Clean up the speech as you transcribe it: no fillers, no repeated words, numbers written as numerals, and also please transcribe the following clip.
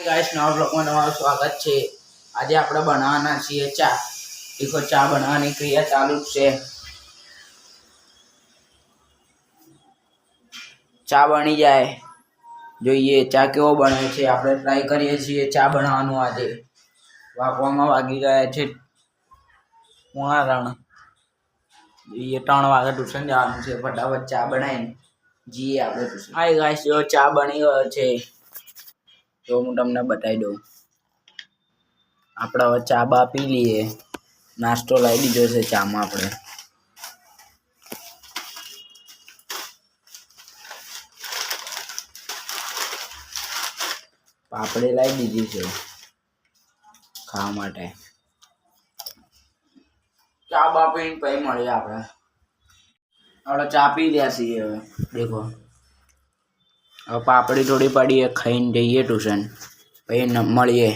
Guys नवा blog में તમારું સ્વાગત છે। આજે આપણે બનાવવાના છીએ ચા। देखो ચા બનાવવાની ક્રિયા ચાલુ છે। ચા બની જાય જોઈએ ચા કેવો બને છે આપણે ટ્રાય કરીએ છીએ ચા બનાવવાનું। આજે વાગવામાં વાગી ગયા છે 3:15। ये 3 વાગે ટ્યુશન જવાનું છે। ફટાફટ ચા બનાવીને જઈએ આપણે ટ્યુશન। હાય ગાઈસ જો ચા બની ગયો છે तो હું તમને બતાવી દઉં। આપણે હવે ચા બા પી લઈએ। નાસ્તો લાવી દીધો છે ચામાં આપણે। પાપડી લાવી દીધી છે ખાવા માટે। ચા બા પીને પછી મળીએ આપણે। ચા પી રહ્યા છીએ હવે દેખો। अब पापड़ी थोड़ी पड़ी है खाई जइए ट्यूशन भाई મળીએ।